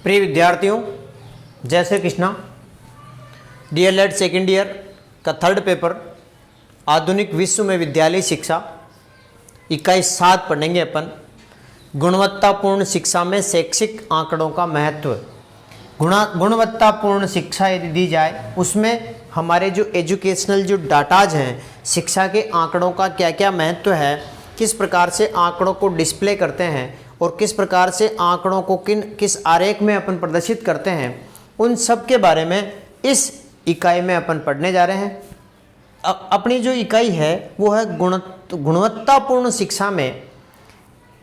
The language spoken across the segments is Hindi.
प्रिय विद्यार्थियों, जय Shri Krishna. DElEd second year का थर्ड पेपर आधुनिक विश्व में विद्यालय शिक्षा इकाई 7 पढ़ेंगे अपन। गुणवत्तापूर्ण शिक्षा में शैक्षिक आंकड़ों का महत्व। गुणवत्तापूर्ण शिक्षा यदि दी जाए उसमें हमारे जो एजुकेशनल जो डाटाज हैं, शिक्षा के आंकड़ों का क्या क्या महत्व है, किस प्रकार से आंकड़ों को डिस्प्ले करते हैं और किस प्रकार से आंकड़ों को किस आरेख में अपन प्रदर्शित करते हैं, उन सब के बारे में इस इकाई में अपन पढ़ने जा रहे हैं। अपनी जो इकाई है वो है गुणवत्तापूर्ण शिक्षा में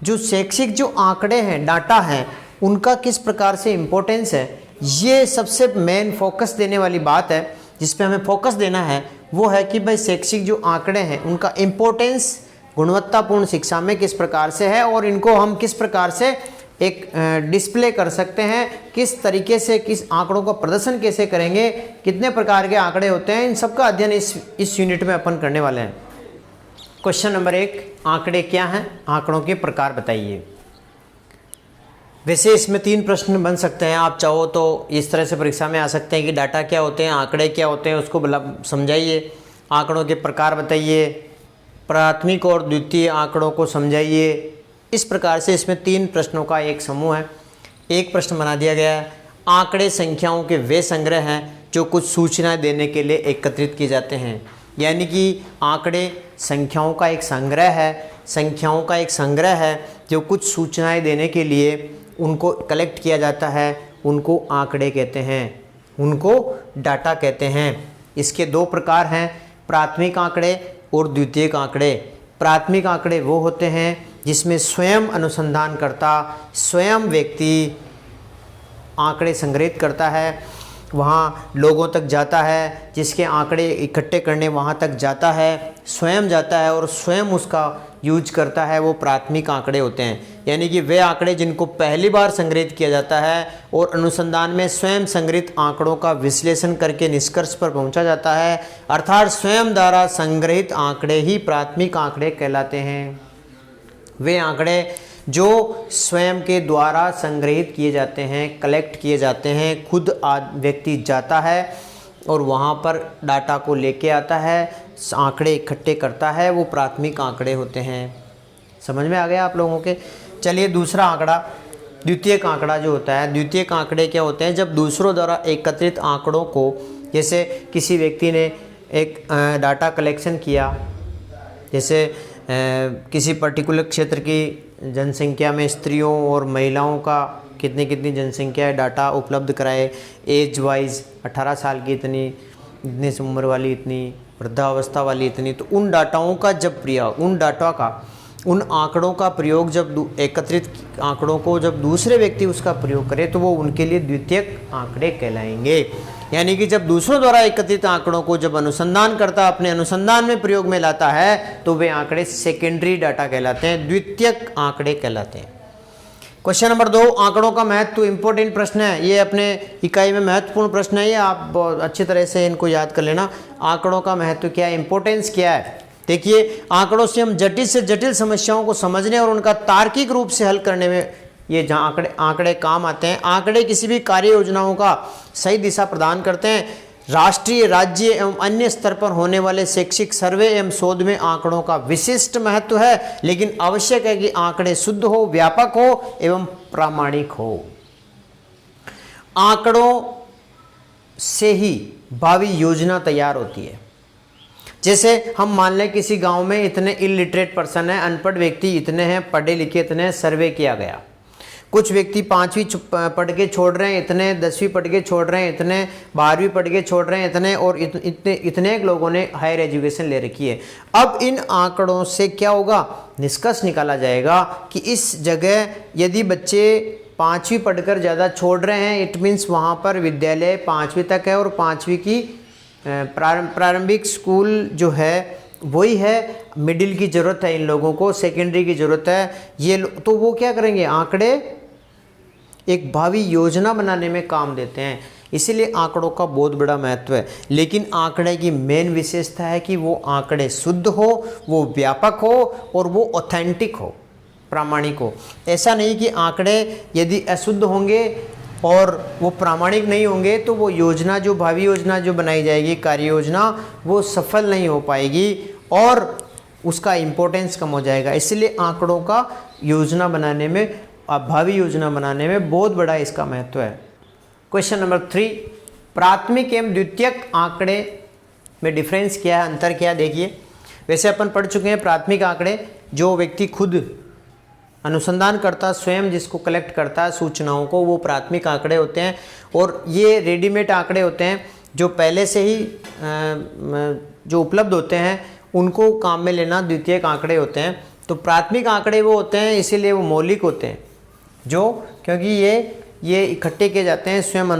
जो शैक्षिक जो आंकड़े हैं, डाटा हैं, उनका किस प्रकार से इम्पोर्टेंस है। ये सबसे मेन फोकस देने वाली बात है। जिस पे हमें फोकस देना है वो है कि भाई शैक्षिक जो आंकड़े हैं उनका इम्पोर्टेंस गुणवत्तापूर्ण शिक्षा में किस प्रकार से है और इनको हम किस प्रकार से एक डिस्प्ले कर सकते हैं, किस तरीके से किस आंकड़ों का प्रदर्शन कैसे करेंगे, कितने प्रकार के आंकड़े होते हैं, इन सब का अध्ययन इस यूनिट में अपन करने वाले हैं। क्वेश्चन नंबर 1, आंकड़े क्या हैं, आंकड़ों के प्रकार बताइए। वैसे इसमें 3 प्रश्न बन सकते हैं, आप चाहो तो इस तरह से परीक्षा में आ सकते हैं कि डाटा क्या होते हैं, आंकड़े क्या होते हैं, उसको समझाइए, आंकड़ों के प्रकार बताइए, प्राथमिक और द्वितीय आंकड़ों को समझाइए। इस प्रकार से इसमें 3 प्रश्नों का एक समूह है। एक प्रश्न बना दिया गया है, आंकड़े संख्याओं के वे संग्रह हैं जो कुछ सूचना देने के लिए एकत्रित किए जाते हैं। यानी कि आंकड़े संख्याओं का एक संग्रह है, संख्याओं का एक संग्रह है जो कुछ सूचनाएं देने के लिए उनको कलेक्ट किया जाता है, उनको आंकड़े कहते हैं, उनको डाटा कहते हैं। इसके 2 प्रकार हैं, प्राथमिक आंकड़े और द्वितीयक आंकड़े। प्राथमिक आंकड़े वो होते हैं जिसमें स्वयं अनुसंधानकर्ता, स्वयं व्यक्ति आंकड़े संग्रहित करता है, वहाँ लोगों तक जाता है, जिसके आंकड़े इकट्ठे करने वहाँ तक जाता है, स्वयं जाता है और स्वयं उसका यूज करता है, वो प्राथमिक आंकड़े होते हैं। यानी कि वे आंकड़े जिनको पहली बार संग्रहित किया जाता है और अनुसंधान में स्वयं संग्रहित आंकड़ों का विश्लेषण करके निष्कर्ष पर पहुंचा जाता है, अर्थात स्वयं द्वारा संग्रहित आंकड़े ही प्राथमिक आंकड़े कहलाते हैं। वे आंकड़े जो स्वयं के द्वारा संग्रहित किए जाते हैं, कलेक्ट किए जाते हैं, खुद व्यक्ति जाता है और वहाँ पर डाटा को लेके आता है, आंकड़े इकट्ठे करता है, वो प्राथमिक आंकड़े होते हैं। समझ में आ गया आप लोगों के। चलिए दूसरा आंकड़ा, द्वितीयक आंकड़ा जो होता है। द्वितीयक आंकड़े क्या होते हैं, जब दूसरों द्वारा एकत्रित आंकड़ों को, जैसे किसी व्यक्ति ने एक डाटा कलेक्शन किया, जैसे किसी पर्टिकुलर क्षेत्र की जनसंख्या में स्त्रियों और महिलाओं का कितनी जनसंख्या है, डाटा उपलब्ध कराए, एज वाइज 18 साल की इतनी उम्र वाली इतनी, वृद्धावस्था वाली इतनी, तो उन डाटाओं का जब प्रयोग, उन आंकड़ों का प्रयोग, जब एकत्रित आंकड़ों को जब दूसरे व्यक्ति उसका प्रयोग करे तो वो उनके लिए द्वितीयक आंकड़े कहलाएंगे। यानी कि जब दूसरों द्वारा एकत्रित आंकड़ों को जब अनुसंधान करता अपने अनुसंधान में प्रयोग में लाता है तो वे आंकड़े सेकेंडरी डाटा कहलाते हैं, द्वितीयक आंकड़े कहलाते हैं। क्वेश्चन नंबर 2, आंकड़ों का महत्व। इंपॉर्टेंट प्रश्न है ये, अपने इकाई में महत्वपूर्ण प्रश्न है ये, आप बहुत अच्छी तरह से इनको याद कर लेना। आंकड़ों का महत्व क्या है, इंपॉर्टेंस क्या है। देखिए, आंकड़ों से हम जटिल से जटिल समस्याओं को समझने और उनका तार्किक रूप से हल करने में ये जहाँ आंकड़े काम आते हैं। आंकड़े किसी भी कार्य योजनाओं का सही दिशा प्रदान करते हैं। राष्ट्रीय, राज्य एवं अन्य स्तर पर होने वाले शैक्षिक सर्वे एवं शोध में आंकड़ों का विशिष्ट महत्व है, लेकिन आवश्यक है कि आंकड़े शुद्ध हो, व्यापक हो एवं प्रामाणिक हो। आंकड़ों से ही भावी योजना तैयार होती है। जैसे हम मान लें किसी गांव में इतने इलिटरेट पर्सन है, अनपढ़ व्यक्ति इतने हैं, पढ़े लिखे इतने, सर्वे किया गया। कुछ व्यक्ति 5वीं पढ़ के छोड़ रहे हैं इतने, 10वीं पढ़ के छोड़ रहे हैं इतने, 12वीं पढ़ के छोड़ रहे हैं इतने, और इतने लोगों ने हायर एजुकेशन ले रखी है। अब इन आंकड़ों से क्या होगा, निष्कर्ष निकाला जाएगा कि इस जगह यदि बच्चे 5वीं पढ़कर ज़्यादा छोड़ रहे हैं, इट मीन्स वहाँ पर विद्यालय 5वीं तक है और 5वीं की प्रारंभिक स्कूल जो है वही है, मिडिल की ज़रूरत है इन लोगों को, सेकेंडरी की ज़रूरत है। ये तो वो क्या करेंगे, आंकड़े एक भावी योजना बनाने में काम देते हैं। इसीलिए आंकड़ों का बहुत बड़ा महत्व है। लेकिन आंकड़े की मेन विशेषता है कि वो आंकड़े शुद्ध हो, वो व्यापक हो और वो ऑथेंटिक हो, प्रामाणिक हो। ऐसा नहीं कि आंकड़े यदि अशुद्ध होंगे और वो प्रामाणिक नहीं होंगे तो वो योजना जो भावी योजना जो बनाई जाएगी, कार्य योजना, वो सफल नहीं हो पाएगी और उसका इम्पोर्टेंस कम हो जाएगा। इसलिए आंकड़ों का योजना बनाने में, भावी योजना बनाने में बहुत बड़ा इसका महत्व है। क्वेश्चन नंबर 3, प्राथमिक एवं द्वितीयक आंकड़े में डिफरेंस क्या है, अंतर क्या है? देखिए, वैसे अपन पढ़ चुके हैं प्राथमिक आंकड़े जो व्यक्ति खुद अनुसंधान करता, स्वयं जिसको कलेक्ट करता है सूचनाओं को, वो प्राथमिक आंकड़े होते हैं। और ये रेडीमेड आंकड़े होते हैं जो पहले से ही जो उपलब्ध होते हैं उनको काम में लेना द्वितीयक आंकड़े होते हैं। तो प्राथमिक आंकड़े वो होते हैं, इसीलिए वो मौलिक होते हैं, जो क्योंकि ये इकट्ठे किए जाते हैं स्वयं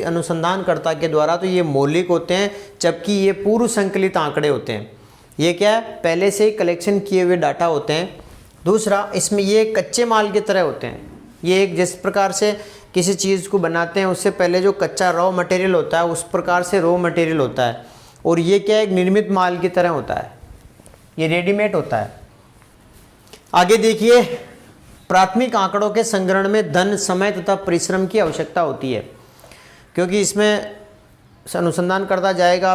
अनुसंधानकर्ता के द्वारा, तो ये मौलिक होते हैं। जबकि ये पूर्व संकलित आंकड़े होते हैं, ये क्या है, पहले से ही कलेक्शन किए हुए डाटा होते हैं। दूसरा, इसमें ये कच्चे माल की तरह होते हैं। ये एक जिस प्रकार से किसी चीज़ को बनाते हैं उससे पहले जो कच्चा रॉ मटेरियल होता है उस प्रकार से रॉ मटेरियल होता है, और ये क्या, एक निर्मित माल की तरह होता है, ये रेडीमेड होता है। आगे देखिए, प्राथमिक आंकड़ों के संग्रहण में धन, समय तथा परिश्रम की आवश्यकता होती है, क्योंकि इसमें अनुसंधान करता जाएगा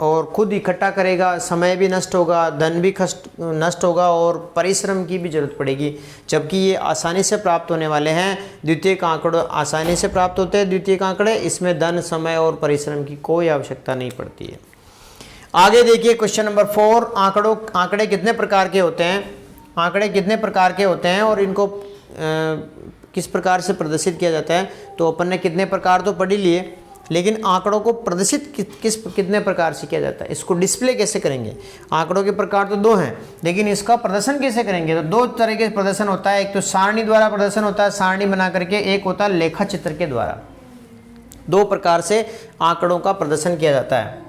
और खुद इकट्ठा करेगा, समय भी नष्ट होगा, धन भी नष्ट होगा और परिश्रम की भी जरूरत पड़ेगी। जबकि ये आसानी से प्राप्त होने वाले हैं, द्वितीयक आंकड़े आसानी से प्राप्त होते हैं। द्वितीयक आंकड़े, इसमें धन, समय और परिश्रम की कोई आवश्यकता नहीं पड़ती है। आगे देखिए क्वेश्चन नंबर 4, आंकड़े कितने प्रकार के होते हैं? आंकड़े कितने प्रकार के होते हैं और इनको किस प्रकार से प्रदर्शित किया जाता है? तो अपन ने कितने प्रकार तो पढ़ ही लिए, लेकिन आंकड़ों को प्रदर्शित कितने प्रकार से किया जाता है, इसको डिस्प्ले कैसे करेंगे? आंकड़ों के प्रकार तो 2 हैं, लेकिन इसका प्रदर्शन कैसे करेंगे? तो 2 तरह के प्रदर्शन होता है। एक तो सारणी द्वारा प्रदर्शन होता है, सारणी बना करके, एक होता है लेखा चित्र के द्वारा। 2 प्रकार से आंकड़ों का प्रदर्शन किया जाता है।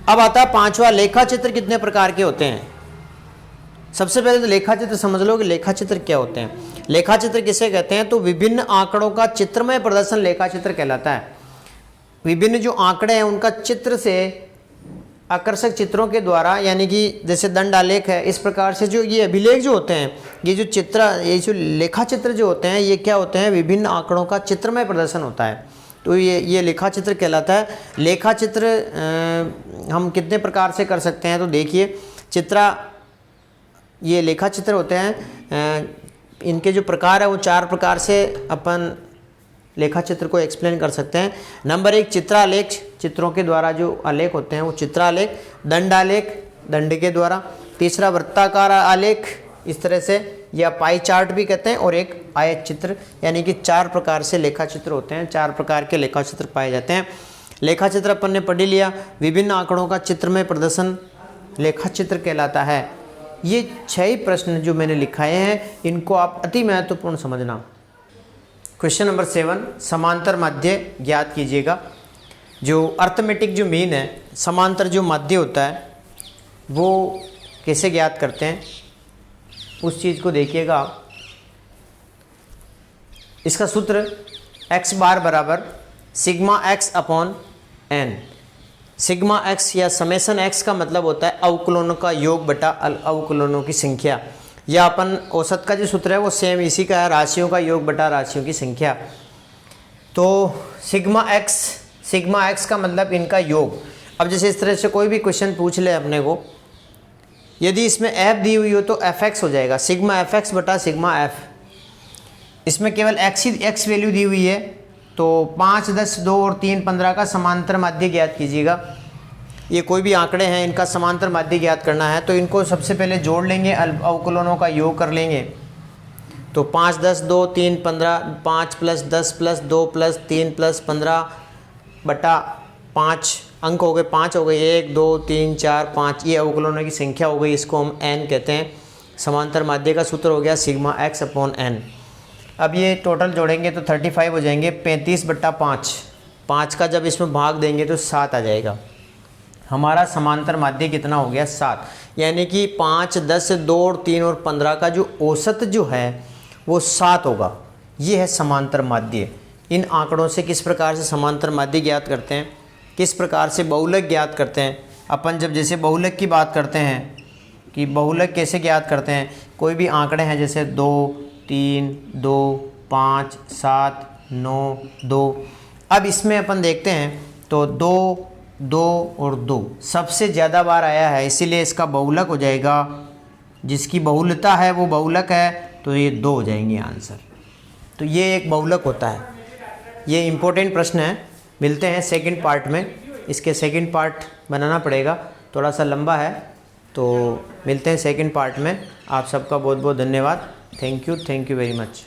अब आता है 5वां, लेखा चित्र कितने प्रकार के होते हैं? सबसे पहले तो लेखा चित्र समझ लो कि लेखा चित्र क्या होते हैं। लेखा चित्र किसे कहते हैं? तो विभिन्न आंकड़ों का चित्रमय प्रदर्शन लेखा चित्र कहलाता है। विभिन्न जो आंकड़े हैं उनका चित्र से, आकर्षक चित्रों के द्वारा, यानी कि जैसे दंड आलेख है, इस प्रकार से जो ये अभिलेख जो होते हैं, ये जो लेखा चित्र जो होते हैं, ये क्या होते हैं? विभिन्न आंकड़ों का चित्रमय प्रदर्शन होता है, तो ये लेखा चित्र कहलाता है। लेखा चित्र हम कितने प्रकार से कर सकते हैं? तो देखिए, ये लेखा चित्र होते हैं, इनके जो प्रकार है वो 4 प्रकार से अपन लेखा चित्र को एक्सप्लेन कर सकते हैं। नंबर 1, चित्रालेख, चित्रों के द्वारा जो आलेख होते हैं वो चित्रालेख। दंडालेख, दंड के द्वारा। तीसरा, वृत्ताकार आलेख, इस तरह से, या पाई चार्ट भी कहते हैं। और एक आयत चित्र, यानी कि 4 प्रकार से लेखा चित्र होते हैं, 4 प्रकार के लेखा चित्र पाए जाते हैं। लेखा चित्र अपन ने पढ़ लिया। विभिन्न आंकड़ों का चित्रमय प्रदर्शन लेखा चित्र कहलाता है। ये 6 प्रश्न जो मैंने लिखाए हैं, इनको आप अति महत्वपूर्ण समझना। क्वेश्चन नंबर 7, समांतर माध्य ज्ञात कीजिएगा। जो अर्थमेटिक जो मीन है, समांतर जो माध्य होता है वो कैसे ज्ञात करते हैं, उस चीज़ को देखिएगा। इसका सूत्र x बार बराबर sigma x upon n। Sigma x या समेसन x का मतलब होता है अवकलनों का योग बटा अवकलनों की संख्या, या अपन औसत का जो सूत्र है वो सेम इसी का है, राशियों का योग बटा राशियों की संख्या। तो सिग्मा x का मतलब इनका योग। अब जैसे इस तरह से कोई भी क्वेश्चन पूछ ले अपने को, यदि इसमें f दी हुई हो तो fx हो जाएगा, सिग्मा fx बटा सिग्मा f। इसमें केवल x वैल्यू दी हुई है, तो 5, 10, 2 और 3, 15 का समांतर माध्य ज्ञात कीजिएगा। ये कोई भी आंकड़े हैं, इनका समांतर माध्य ज्ञात करना है, तो इनको सबसे पहले जोड़ लेंगे, अवकलनों का योग कर लेंगे। तो 5, 10, 2, 3, 15, 5 प्लस 10 प्लस 2 प्लस 3 प्लस 15 बटा 5 अंक हो गए, 5 हो गए, 1, 2, 3, 4, 5, ये अवकलनों की संख्या हो गई, इसको हम n कहते हैं। समांतर माध्य का सूत्र हो गया सिग्मा x अपॉन n। अब ये टोटल जोड़ेंगे तो 35 हो जाएंगे, 35 बट्टा 5, 5 का जब इसमें भाग देंगे तो 7 आ जाएगा। हमारा समांतर माध्य कितना हो गया? 7। यानी कि 5, 10, 2 और 3 और 15 का जो औसत जो है वो 7 होगा। ये है समांतर माध्य। इन आंकड़ों से किस प्रकार से समांतर माध्य ज्ञात करते हैं, किस प्रकार से बहुलक ज्ञात करते हैं। अपन जब जैसे बहुलक की बात करते हैं कि बहुलक कैसे ज्ञात करते हैं, कोई भी आंकड़े हैं जैसे 2, 3 2 5 7 9 2। अब इसमें अपन देखते हैं तो 2 2 और 2 सबसे ज़्यादा बार आया है, इसीलिए इसका बहुलक हो जाएगा। जिसकी बहुलता है वो बहुलक है, तो ये 2 हो जाएंगे आंसर। तो ये एक बहुलक होता है। ये इम्पोर्टेंट प्रश्न है। मिलते हैं सेकंड पार्ट में। इसके सेकंड पार्ट बनाना पड़ेगा, थोड़ा सा लंबा है, तो मिलते हैं सेकंड पार्ट में। आप सबका बहुत बहुत धन्यवाद। Thank you very much.